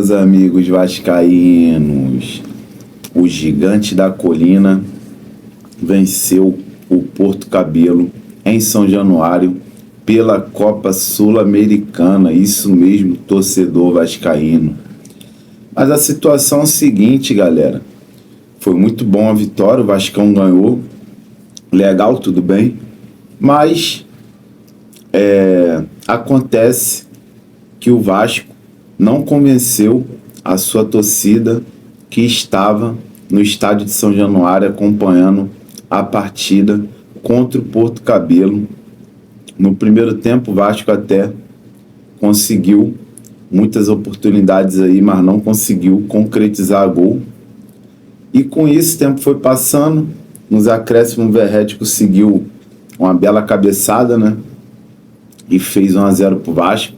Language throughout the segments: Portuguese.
meus amigos vascaínos. O Gigante da Colina venceu o Porto Cabelo em São Januário pela Copa Sul-Americana. Isso mesmo, torcedor vascaíno. Mas a situação é a seguinte, galera. Foi muito bom a vitória, o Vascão ganhou. Legal, tudo bem. Mas acontece que o Vasco não convenceu a sua torcida que estava no estádio de São Januário acompanhando a partida contra o Porto Cabelo. No primeiro tempo, o Vasco até conseguiu muitas oportunidades aí, mas não conseguiu concretizar gol. E com isso, o tempo foi passando. Nos acréscimos, o Verratti conseguiu uma bela cabeçada, né? E fez 1-0 pro Vasco,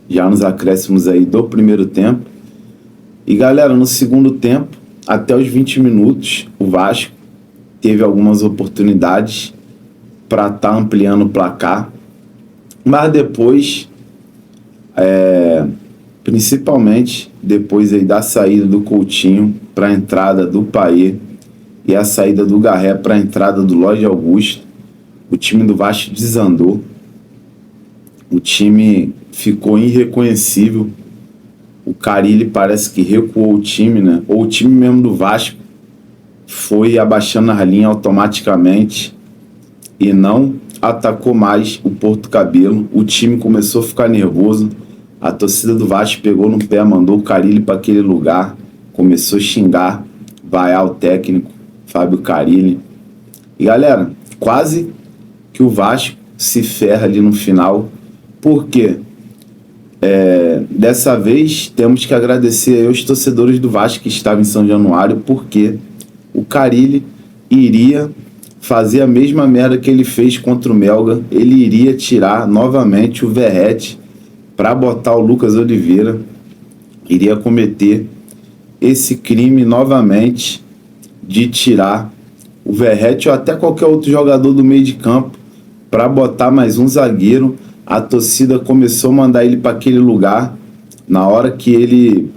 já nos acréscimos aí do primeiro tempo. E galera, no segundo tempo, até os 20 minutos, o Vasco teve algumas oportunidades para estar ampliando o placar. Mas depois, principalmente depois aí da saída do Coutinho para a entrada do Payet e a saída do Garré para a entrada do Lloyd Augusto, o time do Vasco desandou. O time ficou irreconhecível. O Carille parece que recuou o time, né? Ou o time mesmo do Vasco foi abaixando a linha automaticamente e não atacou mais o Porto Cabelo. O time começou a ficar nervoso. A torcida do Vasco pegou no pé, mandou o Carille para aquele lugar, começou a xingar, vaiar o técnico, Fábio Carille. E galera, quase que o Vasco se ferra ali no final. Por quê? Dessa vez temos que agradecer aos torcedores do Vasco que estavam em São Januário, porque o Carille iria fazer a mesma merda que ele fez contra o Melgar. Ele iria tirar novamente o Verratti para botar o Lucas Oliveira, iria cometer esse crime novamente de tirar o Verratti ou até qualquer outro jogador do meio de campo para botar mais um zagueiro. A torcida começou a mandar ele para aquele lugar. Na hora que ele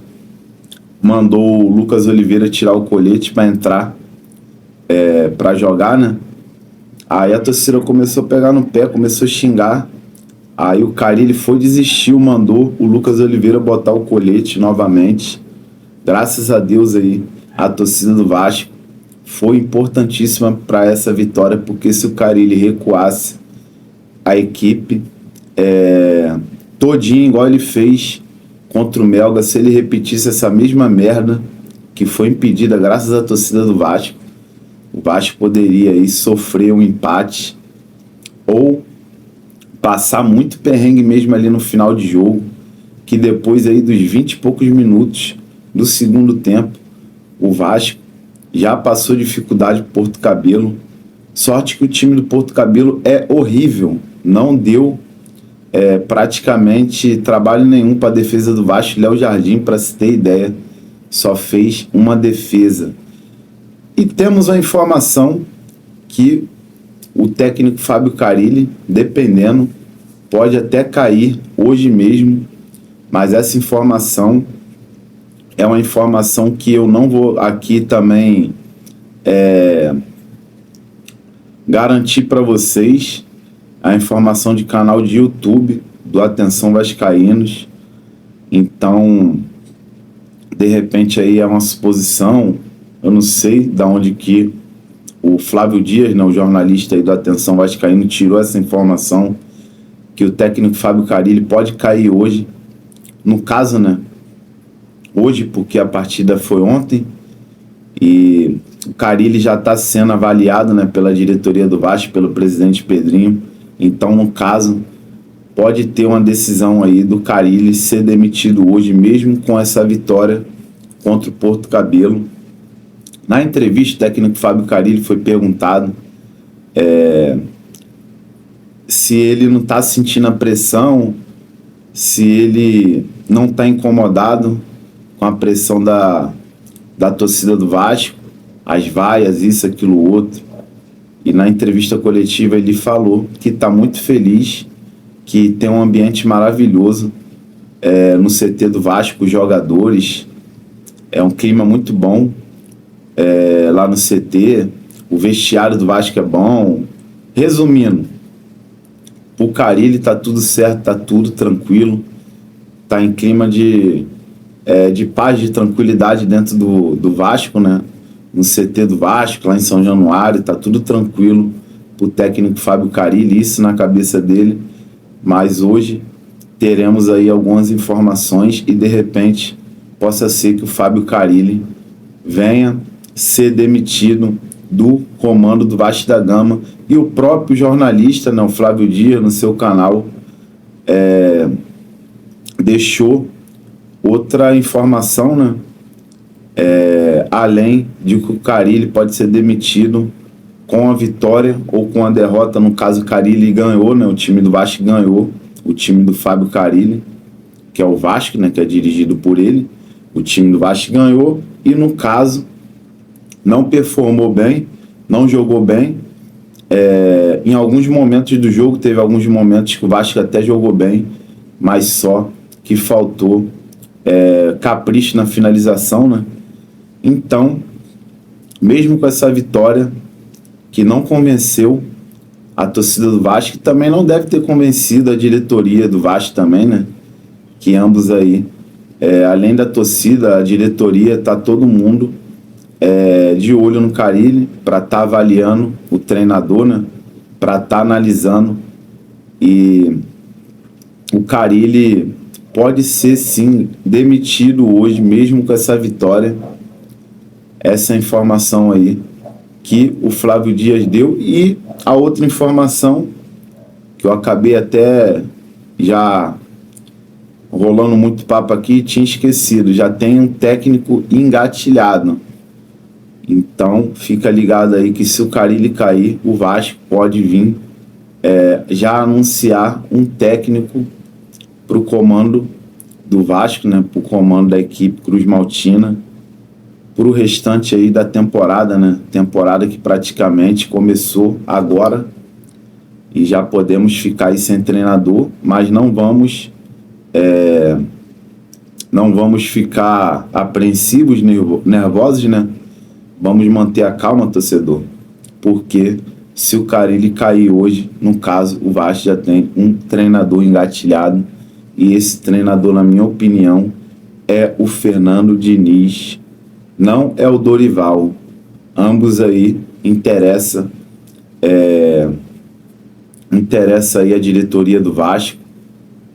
mandou o Lucas Oliveira tirar o colete para entrar para jogar, né? Aí a torcida começou a pegar no pé, começou a xingar. Aí o Carille desistiu, mandou o Lucas Oliveira botar o colete novamente. Graças a Deus aí, a torcida do Vasco foi importantíssima para essa vitória, porque se o Carille recuasse a equipe todinho, igual ele fez contra o Melgar, se ele repetisse essa mesma merda que foi impedida graças à torcida do Vasco, o Vasco poderia aí sofrer um empate ou passar muito perrengue mesmo ali no final de jogo, que depois aí dos 20 e poucos minutos do segundo tempo, o Vasco já passou dificuldade pro Porto Cabelo. Sorte que o time do Porto Cabelo é horrível, não deu praticamente trabalho nenhum para a defesa do Vasco. Léo Jardim, para se ter ideia, só fez uma defesa. E temos a informação que o técnico Fábio Carille, dependendo, pode até cair hoje mesmo, mas essa informação é uma informação que eu não vou aqui também garantir para vocês. A informação de canal de YouTube do Atenção Vascaínos. Então, de repente aí é uma suposição. Eu não sei de onde que o Flávio Dias, né, o jornalista aí do Atenção Vascaíno, tirou essa informação que o técnico Fábio Carille pode cair hoje. No caso, né, hoje, porque a partida foi ontem e o Carille já está sendo avaliado, né, pela diretoria do Vasco, pelo presidente Pedrinho. Então, no caso, pode ter uma decisão aí do Carille ser demitido hoje, mesmo com essa vitória contra o Porto Cabelo. Na entrevista, o técnico Fábio Carille foi perguntado se ele não está sentindo a pressão, se ele não está incomodado com a pressão da torcida do Vasco, as vaias, isso, aquilo, outro. E na entrevista coletiva ele falou que está muito feliz, que tem um ambiente maravilhoso no CT do Vasco, os jogadores. É um clima muito bom lá no CT. O vestiário do Vasco é bom. Resumindo, o Carille tá tudo certo, tá tudo tranquilo. Tá em clima de paz, de tranquilidade dentro do Vasco, né? No CT do Vasco, lá em São Januário, tá tudo tranquilo pro técnico Fábio Carille, isso na cabeça dele. Mas hoje teremos aí algumas informações e de repente possa ser que o Fábio Carille venha ser demitido do comando do Vasco da Gama. E o próprio jornalista, né, o Flávio Dias, no seu canal, deixou outra informação, né? Além de que o Carille pode ser demitido com a vitória ou com a derrota. No caso, o Carille ganhou, né? O time do Vasco ganhou, o time do Fábio Carille, que é o Vasco, né? Que é dirigido por ele. O time do Vasco ganhou e, no caso, não performou bem, não jogou bem. Em alguns momentos do jogo, teve alguns momentos que o Vasco até jogou bem, mas só que faltou capricho na finalização, né? Então, mesmo com essa vitória que não convenceu a torcida do Vasco, que também não deve ter convencido a diretoria do Vasco também, né? Que ambos aí, além da torcida, a diretoria, tá todo mundo de olho no Carille para estar avaliando o treinador, né? Para estar analisando, e o Carille pode ser sim demitido hoje, mesmo com essa vitória. Essa informação aí que o Flávio Dias deu. E a outra informação que eu acabei até já rolando muito papo aqui, tinha esquecido, já tem um técnico engatilhado. Então fica ligado aí que se o Carille cair, o Vasco pode vir já anunciar um técnico para o comando do Vasco, né, para o comando da equipe Cruz Maltina, para o restante aí da temporada, né, temporada que praticamente começou agora e já podemos ficar aí sem treinador, mas não vamos ficar apreensivos, nervosos, né? Vamos manter a calma, torcedor, porque se o Carille cair hoje, no caso, o Vasco já tem um treinador engatilhado, e esse treinador, na minha opinião, é o Fernando Diniz, não é o Dorival. Ambos aí interessa aí a diretoria do Vasco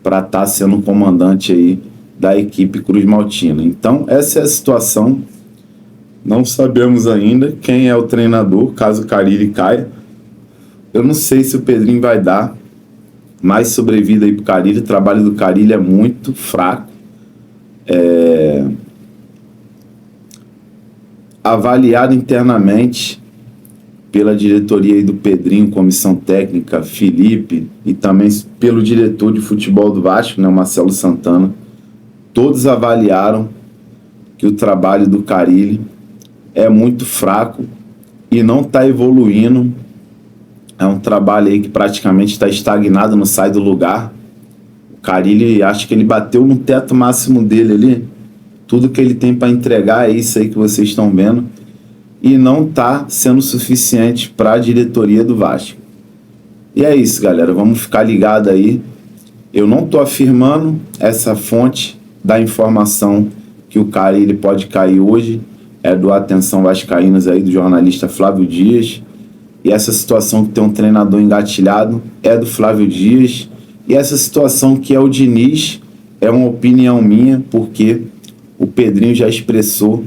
para estar sendo comandante aí da equipe Cruz Maltina. Então, essa é a situação. Não sabemos ainda quem é o treinador, caso o Carille caia. Eu não sei se o Pedrinho vai dar mais sobrevida aí pro Carille. O trabalho do Carille é muito fraco. Avaliado internamente pela diretoria aí do Pedrinho, comissão técnica, Felipe, e também pelo diretor de futebol do Vasco, né, Marcelo Santana. Todos avaliaram que o trabalho do Carille é muito fraco e não está evoluindo. É um trabalho aí que praticamente está estagnado, não sai do lugar. O Carille, acho que ele bateu no teto máximo dele ali. Tudo que ele tem para entregar é isso aí que vocês estão vendo. E não está sendo suficiente para a diretoria do Vasco. E é isso, galera. Vamos ficar ligado aí. Eu não estou afirmando essa fonte da informação que o Carille pode cair hoje. É do Atenção Vascaínos aí, do jornalista Flávio Dias. E essa situação que tem um treinador engatilhado é do Flávio Dias. E essa situação que é o Diniz é uma opinião minha, porque o Pedrinho já expressou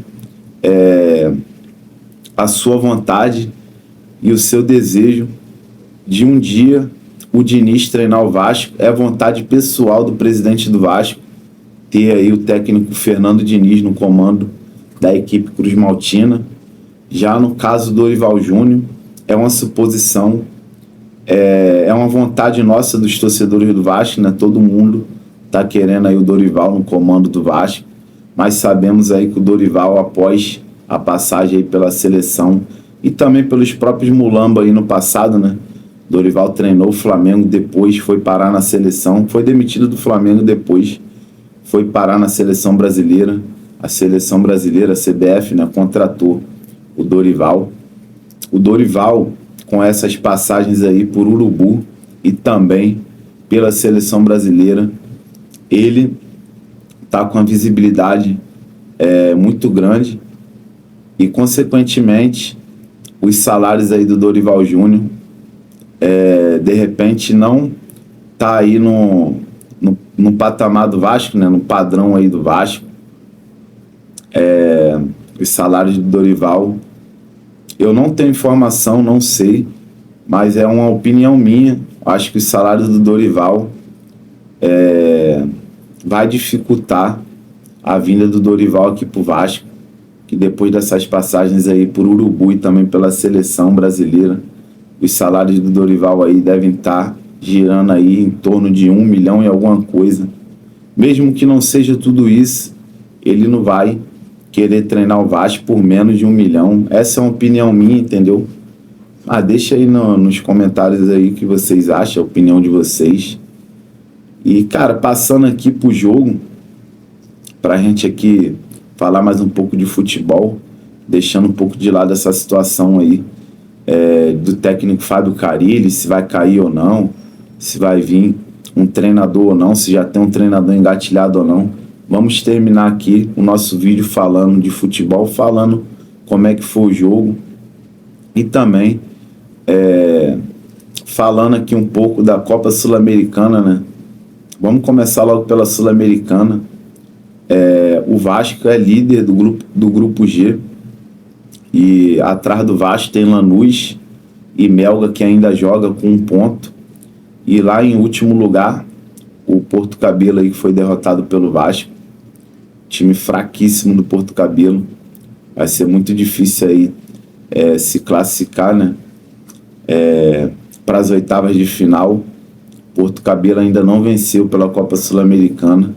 a sua vontade e o seu desejo de um dia o Diniz treinar o Vasco. É vontade pessoal do presidente do Vasco ter aí o técnico Fernando Diniz no comando da equipe Cruz Maltina. Já no caso do Dorival Júnior, é uma suposição, é uma vontade nossa dos torcedores do Vasco, né? Todo mundo está querendo aí o Dorival no comando do Vasco, mas sabemos aí que o Dorival, após a passagem aí pela seleção e também pelos próprios mulamba aí no passado, né? Dorival treinou o Flamengo, depois foi parar na seleção, foi demitido do Flamengo depois foi parar na seleção brasileira. A seleção brasileira, a CBF, né, contratou o Dorival. O Dorival, com essas passagens aí por Urubu e também pela seleção brasileira, ele está com a visibilidade muito grande e, consequentemente, os salários aí do Dorival Júnior, de repente, não tá aí no patamar do Vasco, né, no padrão aí do Vasco. Os salários do Dorival, eu não tenho informação, não sei, mas é uma opinião minha. Acho que os salários do Dorival vai dificultar a vinda do Dorival aqui pro Vasco, que depois dessas passagens aí por Urubu e também pela seleção brasileira, os salários do Dorival aí devem estar girando aí em torno de 1 milhão e alguma coisa. Mesmo que não seja tudo isso, ele não vai querer treinar o Vasco por menos de 1 milhão. Essa é uma opinião minha, entendeu? Deixa aí nos comentários aí o que vocês acham, a opinião de vocês. E, cara, passando aqui pro jogo, pra gente aqui falar mais um pouco de futebol, deixando um pouco de lado essa situação aí do técnico Fábio Carille, se vai cair ou não, se vai vir um treinador ou não, se já tem um treinador engatilhado ou não. Vamos terminar aqui o nosso vídeo falando de futebol, falando como é que foi o jogo e também falando aqui um pouco da Copa Sul-Americana, né? Vamos começar logo pela Sul-Americana. O Vasco é líder do grupo G e atrás do Vasco tem Lanús e Melga, que ainda joga com 1 ponto, e lá em último lugar o Porto Cabelo aí, que foi derrotado pelo Vasco, time fraquíssimo do Porto Cabelo. Vai ser muito difícil aí se classificar, né, para as oitavas de final. Porto Cabelo ainda não venceu pela Copa Sul-Americana.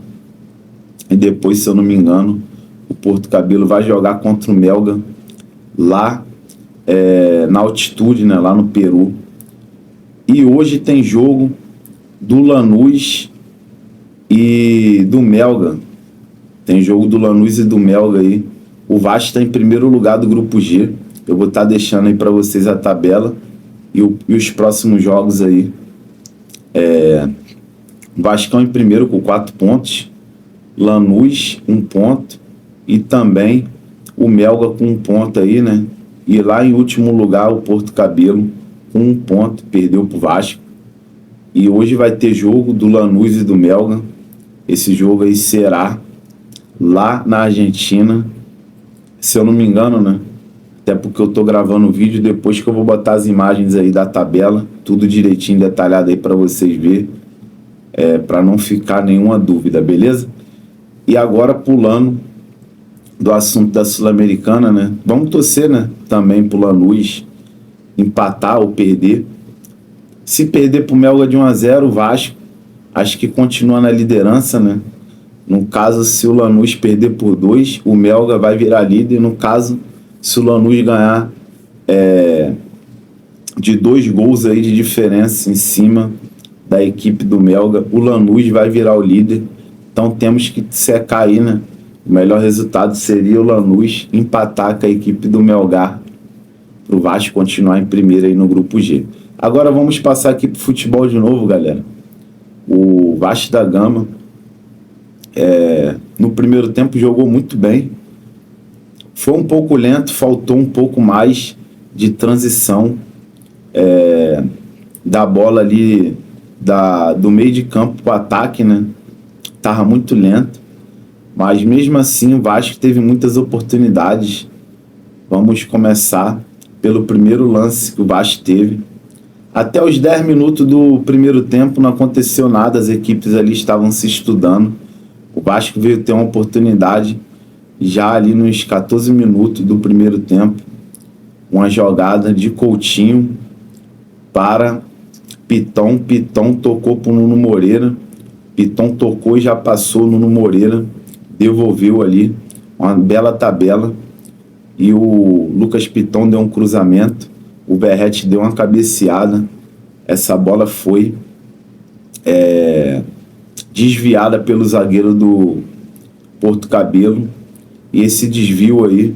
E depois, se eu não me engano, o Porto Cabelo vai jogar contra o Melga lá na altitude, né, lá no Peru. E hoje tem jogo do Lanús e do Melga. Tem jogo do Lanús e do Melga aí. O Vasco está em primeiro lugar do grupo G. Eu vou estar deixando aí para vocês a tabela e os próximos jogos aí. O Vascão em primeiro com 4 pontos. Lanús 1 ponto. E também o Melga com 1 ponto aí, né? E lá em último lugar o Porto Cabelo com 1 ponto. Perdeu pro Vasco. E hoje vai ter jogo do Lanús e do Melga. Esse jogo aí será lá na Argentina, se eu não me engano, né? Até porque eu tô gravando o vídeo depois que eu vou botar as imagens aí da tabela, tudo direitinho, detalhado aí para vocês verem, para não ficar nenhuma dúvida, beleza? E agora, pulando do assunto da Sul-Americana, né? Vamos torcer, né, também pro Lanús empatar ou perder. Se perder pro Melga de 1-0, o Vasco acho que continua na liderança, né? No caso, se o Lanús perder por 2, o Melga vai virar líder. No caso, se o Lanús ganhar de 2 gols aí de diferença em cima da equipe do Melga, o Lanús vai virar o líder. Então temos que secar aí, né? O melhor resultado seria o Lanús empatar com a equipe do Melgar, para o Vasco continuar em primeiro aí no grupo G. Agora vamos passar aqui pro futebol de novo, galera. O Vasco da Gama no primeiro tempo jogou muito bem. Foi um pouco lento, faltou um pouco mais de transição da bola ali do meio de campo para o ataque, né? Tava muito lento, mas mesmo assim o Vasco teve muitas oportunidades. Vamos começar pelo primeiro lance que o Vasco teve. Até os 10 minutos do primeiro tempo não aconteceu nada, as equipes ali estavam se estudando. O Vasco veio ter uma oportunidade já ali nos 14 minutos do primeiro tempo. Uma jogada de Coutinho para Piton. Piton tocou para o Nuno Moreira. Piton tocou e já passou o Nuno Moreira. Devolveu ali uma bela tabela. E o Lucas Piton deu um cruzamento. O Verratti deu uma cabeceada. Essa bola foi desviada pelo zagueiro do Porto Cabelo. E esse desvio aí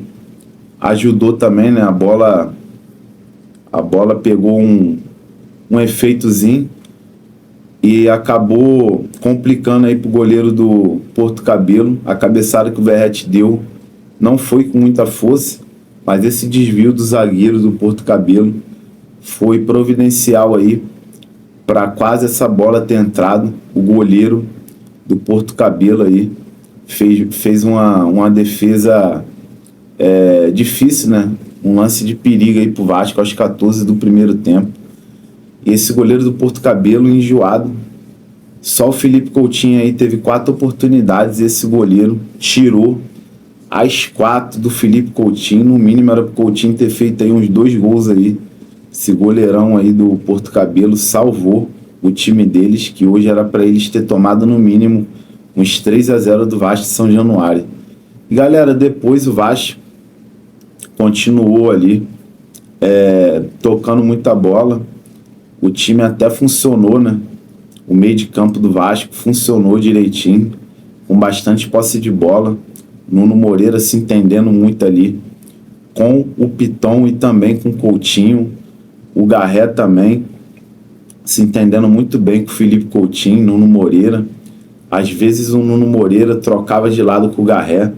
ajudou também, né? A bola pegou um efeitozinho e acabou complicando aí pro goleiro do Porto Cabelo. A cabeçada que o Verratti deu não foi com muita força, mas esse desvio do zagueiro do Porto Cabelo foi providencial aí para quase essa bola ter entrado. O goleiro do Porto Cabelo aí fez uma defesa difícil, né? Um lance de perigo aí pro Vasco aos 14 do primeiro tempo. E esse goleiro do Porto Cabelo enjoado. Só o Felipe Coutinho aí teve 4 oportunidades e esse goleiro tirou as 4 do Felipe Coutinho. No mínimo era pro Coutinho ter feito aí uns 2 gols aí. Esse goleirão aí do Porto Cabelo salvou o time deles, que hoje era para eles ter tomado no mínimo uns 3-0 do Vasco de São Januário. E galera, depois o Vasco continuou ali tocando muita bola. O time até funcionou, né? O meio de campo do Vasco funcionou direitinho, com bastante posse de bola. Nuno Moreira se entendendo muito ali com o Piton e também com o Coutinho. O Garré também se entendendo muito bem com o Felipe Coutinho, Nuno Moreira. Às vezes o Nuno Moreira trocava de lado com o Garré.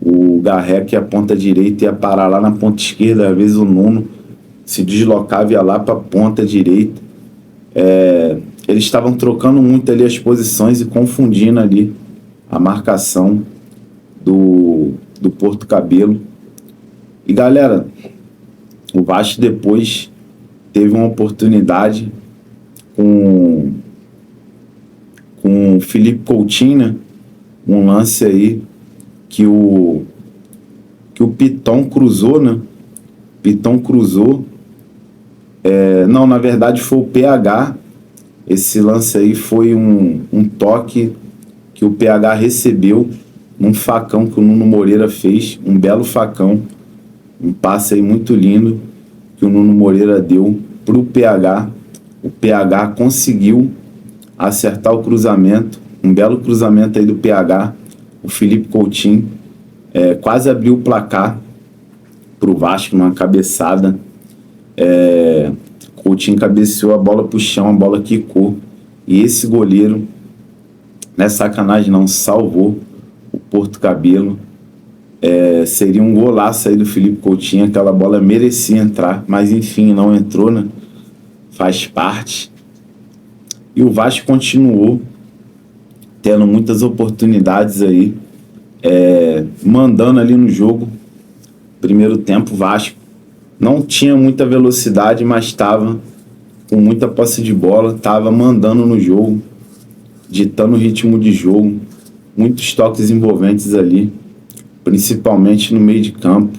O Garré, que é a ponta direita, ia parar lá na ponta esquerda. Às vezes o Nuno se deslocava e ia lá para a ponta direita. Eles estavam trocando muito ali as posições e confundindo ali a marcação do Porto Cabelo. E galera, o Vasco depois teve uma oportunidade com o Felipe Coutinho, né? Um lance aí que o Piton cruzou, né? Piton cruzou. Não, na verdade foi o PH. Esse lance aí foi um toque que o PH recebeu num facão que o Nuno Moreira fez, um belo facão, um passe aí muito lindo que o Nuno Moreira deu pro PH. O PH conseguiu acertar o cruzamento, um belo cruzamento aí do PH. O Felipe Coutinho quase abriu o placar pro Vasco numa cabeçada. Coutinho cabeceou a bola pro chão, a bola quicou. E esse goleiro, não é sacanagem não, salvou o Porto Cabelo. Seria um golaço aí do Felipe Coutinho, aquela bola merecia entrar, mas enfim, não entrou, né? Faz parte. E o Vasco continuou tendo muitas oportunidades aí, mandando ali no jogo. Primeiro tempo, o Vasco não tinha muita velocidade, mas estava com muita posse de bola, estava mandando no jogo, ditando o ritmo de jogo, muitos toques envolventes ali, principalmente no meio de campo.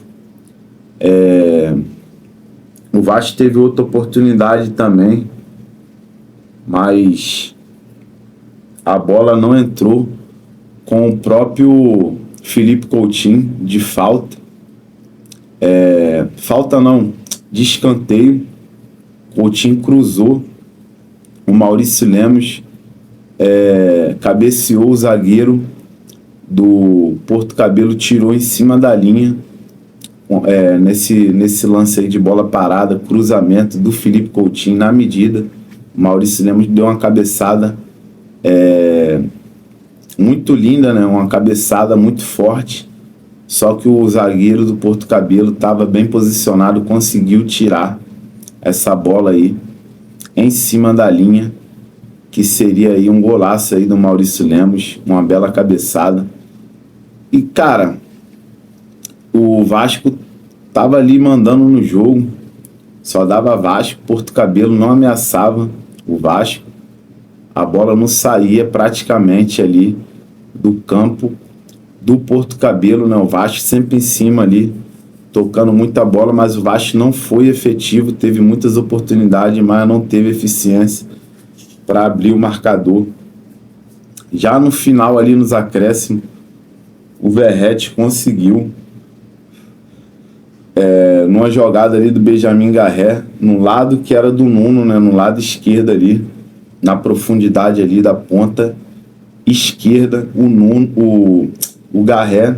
O Vasco teve outra oportunidade também, mas a bola não entrou com o próprio Felipe Coutinho de falta. Falta não, de escanteio. Coutinho cruzou, o Maurício Lemos cabeceou, o zagueiro do Porto Cabelo tirou em cima da linha. Nesse lance aí de bola parada, cruzamento do Felipe Coutinho na medida. O Maurício Lemos deu uma cabeçada muito linda, né? Uma cabeçada muito forte. Só que o zagueiro do Porto Cabelo estava bem posicionado, conseguiu tirar essa bola aí em cima da linha, que seria aí um golaço aí do Maurício Lemos, uma bela cabeçada. E cara, o Vasco tava ali mandando no jogo, só dava Vasco. Porto Cabelo não ameaçava o Vasco, a bola não saía praticamente ali do campo do Porto Cabelo, né? O Vasco sempre em cima ali, tocando muita bola, mas o Vasco não foi efetivo, teve muitas oportunidades, mas não teve eficiência para abrir o marcador. Já no final ali, nos acréscimos, o Verratti conseguiu, numa jogada ali do Benjamin Garré, no lado que era do Nuno, né? No lado esquerdo ali, na profundidade ali da ponta esquerda, o Garré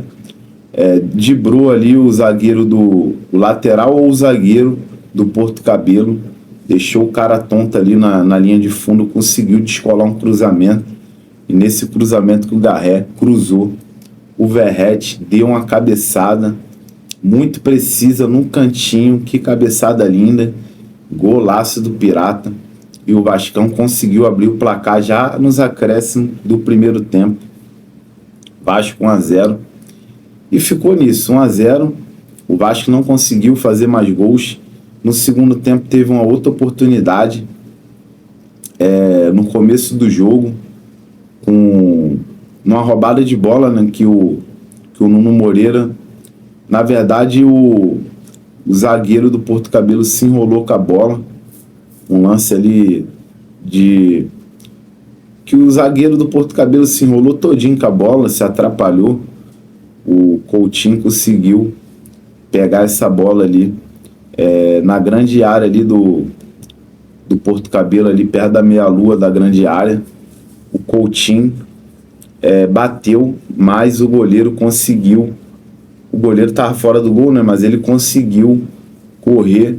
driblou ali o zagueiro o lateral ou o zagueiro do Porto Cabelo, deixou o cara tonto ali na linha de fundo, conseguiu descolar um cruzamento, e nesse cruzamento que o Garré cruzou, o Verratti deu uma cabeçada muito precisa num cantinho, que cabeçada linda, golaço do Pirata, e o Vascão conseguiu abrir o placar já nos acréscimos do primeiro tempo. Vasco 1-0, e ficou nisso, 1-0. O Vasco não conseguiu fazer mais gols. No segundo tempo teve uma outra oportunidade, no começo do jogo, com uma roubada de bola, né, que o Nuno Moreira, na verdade o zagueiro do Porto Cabelo se enrolou com a bola, um lance ali que o zagueiro do Porto Cabelo se enrolou todinho com a bola, se atrapalhou. O Coutinho conseguiu pegar essa bola ali na grande área ali do Porto Cabelo, ali perto da meia-lua da grande área. O Coutinho bateu, mas o goleiro conseguiu. O goleiro estava fora do gol, né? Mas ele conseguiu correr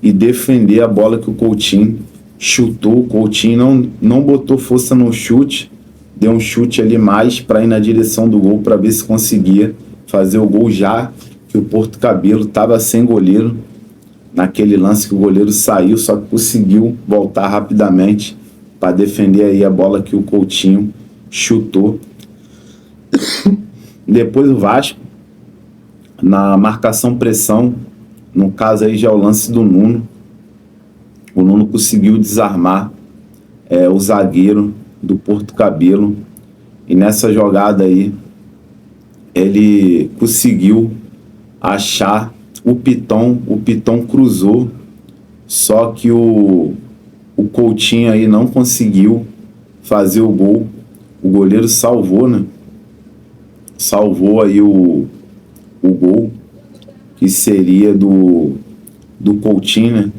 e defender a bola que o Coutinho chutou. O Coutinho não botou força no chute, deu um chute ali mais para ir na direção do gol, para ver se conseguia fazer o gol, já que o Porto Cabelo estava sem goleiro naquele lance, que o goleiro saiu, só que conseguiu voltar rapidamente para defender aí a bola que o Coutinho chutou. Depois o Vasco, na marcação-pressão, no caso aí já é o lance do Nuno, o Nuno conseguiu desarmar o zagueiro do Porto Cabelo, e nessa jogada aí ele conseguiu achar o Piton cruzou, só que o Coutinho aí não conseguiu fazer o gol. O goleiro salvou, né? Salvou aí o gol, que seria do Coutinho, né?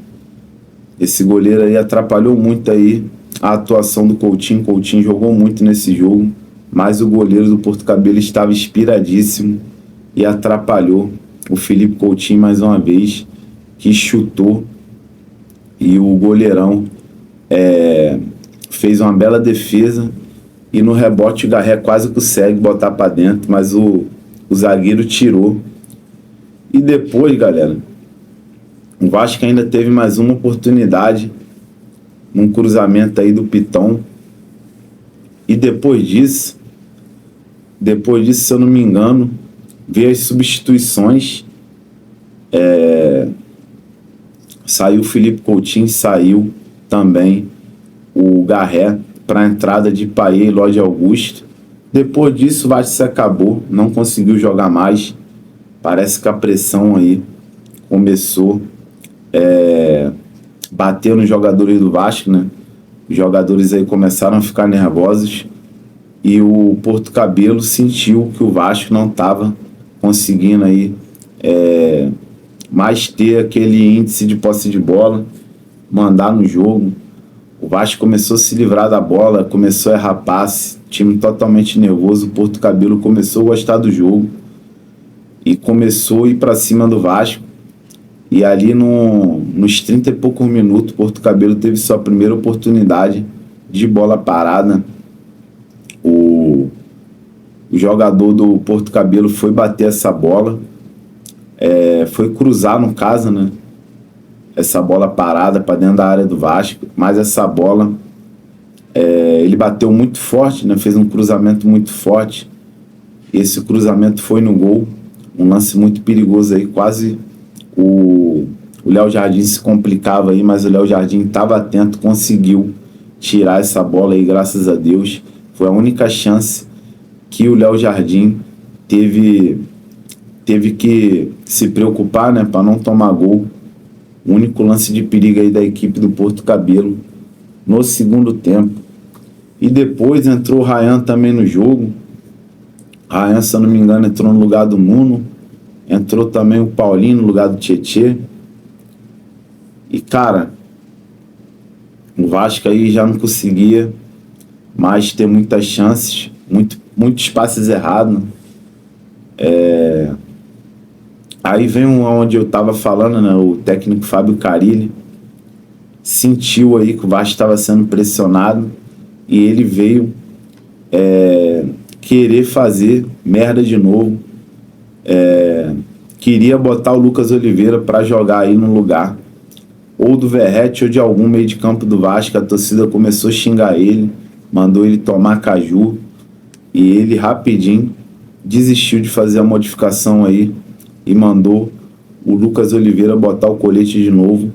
Esse goleiro aí atrapalhou muito aí a atuação do Coutinho. Coutinho jogou muito nesse jogo, mas o goleiro do Porto Cabelo estava inspiradíssimo e atrapalhou o Felipe Coutinho mais uma vez, que chutou, e o goleirão fez uma bela defesa, e no rebote o Garré quase consegue botar para dentro, mas o zagueiro tirou. E depois, galera, o Vasco ainda teve mais uma oportunidade num cruzamento aí do Piton. E depois disso, se eu não me engano, veio as substituições. Saiu o Felipe Coutinho, saiu também o Garré para a entrada de Paê e Lodi Augusto. Depois disso, o Vasco se acabou, não conseguiu jogar mais. Parece que a pressão aí começou bater nos jogadores do Vasco, né? Os jogadores aí começaram a ficar nervosos, e o Porto Cabelo sentiu que o Vasco não estava conseguindo aí mais ter aquele índice de posse de bola, mandar no jogo. O Vasco começou a se livrar da bola, começou a errar passe, time totalmente nervoso. O Porto Cabelo começou a gostar do jogo e começou a ir para cima do Vasco. E ali nos 30 e poucos minutos, o Porto Cabelo teve sua primeira oportunidade de bola parada. O jogador do Porto Cabelo foi bater essa bola, foi cruzar, no caso, né? Essa bola parada para dentro da área do Vasco, mas essa bola ele bateu muito forte, né? Fez um cruzamento muito forte, e esse cruzamento foi no gol. Um lance muito perigoso aí, quase o Léo Jardim se complicava aí, mas o Léo Jardim estava atento, conseguiu tirar essa bola aí, graças a Deus. Foi a única chance que o Léo Jardim teve que se preocupar, né, para não tomar gol. O único lance de perigo aí da equipe do Porto Cabelo no segundo tempo. E depois entrou o Ryan também no jogo. Ryan, se eu não me engano, entrou no lugar do Nuno. Entrou também o Paulinho no lugar do Tietê. E, cara, o Vasco aí já não conseguia mas tem muitas chances, muitos passes errados. Aí vem onde eu estava falando, né? O técnico Fábio Carille sentiu aí que o Vasco estava sendo pressionado e ele veio querer fazer merda de novo. Queria botar o Lucas Oliveira para jogar aí no lugar ou do Verratti ou de algum meio de campo do Vasco. A torcida começou a xingar ele, mandou ele tomar caju e ele rapidinho desistiu de fazer a modificação aí e mandou o Lucas Oliveira botar o colete de novo.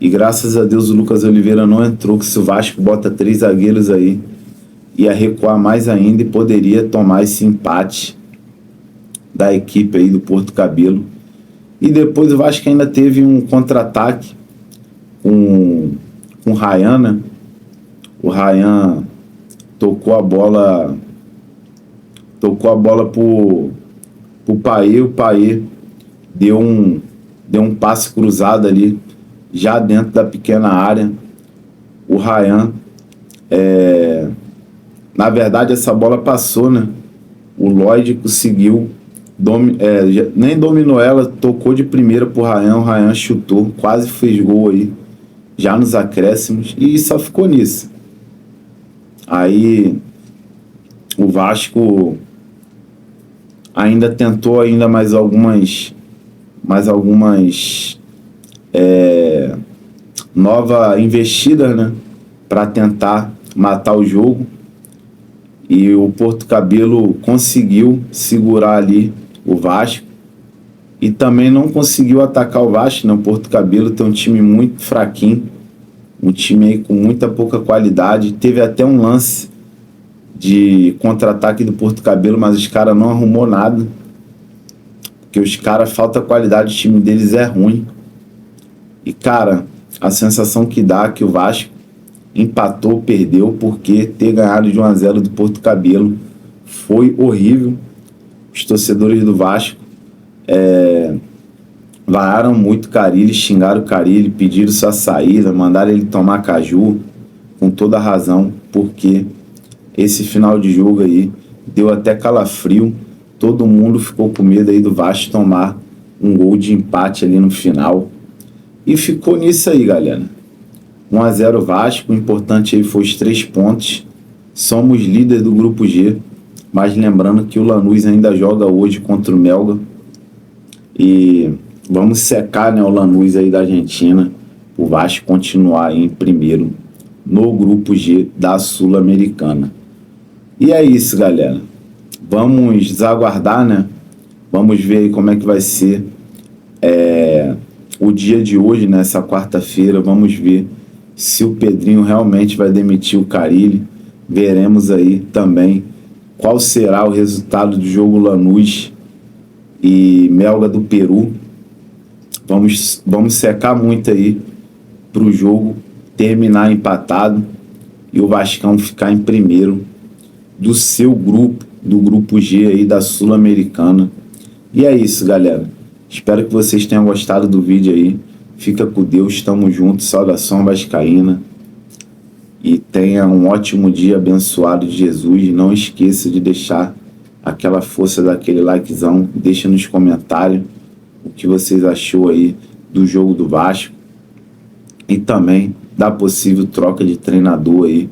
E graças a Deus o Lucas Oliveira não entrou, que se o Vasco bota 3 zagueiros aí, ia recuar mais ainda e poderia tomar esse empate da equipe aí do Porto Cabelo. E depois o Vasco ainda teve um contra-ataque com o Ryan, né? O Ryan tocou a bola pro Paê. O Paê deu um passe cruzado ali, já dentro da pequena área. O Ryan, na verdade essa bola passou, né? O Lloyd conseguiu, nem dominou ela, tocou de primeira pro Ryan, o Ryan chutou, quase fez gol aí, já nos acréscimos, e só ficou nisso. Aí o Vasco ainda tentou ainda mais algumas nova investida, né, para tentar matar o jogo, e o Porto Cabelo conseguiu segurar ali o Vasco e também não conseguiu atacar o Vasco, né? O Porto Cabelo tem um time muito fraquinho, um time aí com muita pouca qualidade. Teve até um lance de contra-ataque do Porto Cabelo, mas os caras não arrumou nada, porque os caras, falta qualidade, o time deles é ruim. E cara, a sensação que dá é que o Vasco empatou, perdeu, porque ter ganhado de 1-0 do Porto Cabelo foi horrível. Os torcedores do Vasco vaiaram muito o Carille, xingaram o Carille, pediram sua saída, mandaram ele tomar caju, com toda a razão, porque esse final de jogo aí deu até calafrio. Todo mundo ficou com medo aí do Vasco tomar um gol de empate ali no final. E ficou nisso aí, galera. 1-0 Vasco, o importante aí foi os 3 pontos. Somos líder do grupo G, mas lembrando que o Lanús ainda joga hoje contra o Melgar. E vamos secar, né, o Lanús aí da Argentina, o Vasco continuar aí em primeiro no grupo G da Sul-Americana. E é isso, galera. Vamos aguardar, né? Vamos ver aí como é que vai ser o dia de hoje, nessa quarta-feira. Vamos ver se o Pedrinho realmente vai demitir o Carille. Veremos aí também qual será o resultado do jogo Lanús e Melgar do Peru. Vamos secar muito aí para o jogo terminar empatado e o Vascão ficar em primeiro do seu grupo, do grupo G aí da Sul-Americana. E é isso, galera. Espero que vocês tenham gostado do vídeo aí. Fica com Deus, tamo junto, saudação vascaína. E tenha um ótimo dia abençoado de Jesus. Não esqueça de deixar aquela força daquele likezão. Deixa nos comentários o que vocês achou aí do jogo do Vasco. E também da possível troca de treinador aí,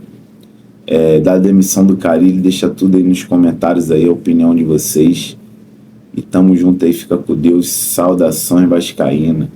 da demissão do Carille. Deixa tudo aí nos comentários aí, a opinião de vocês. E tamo junto aí, fica com Deus, saudações vascaína.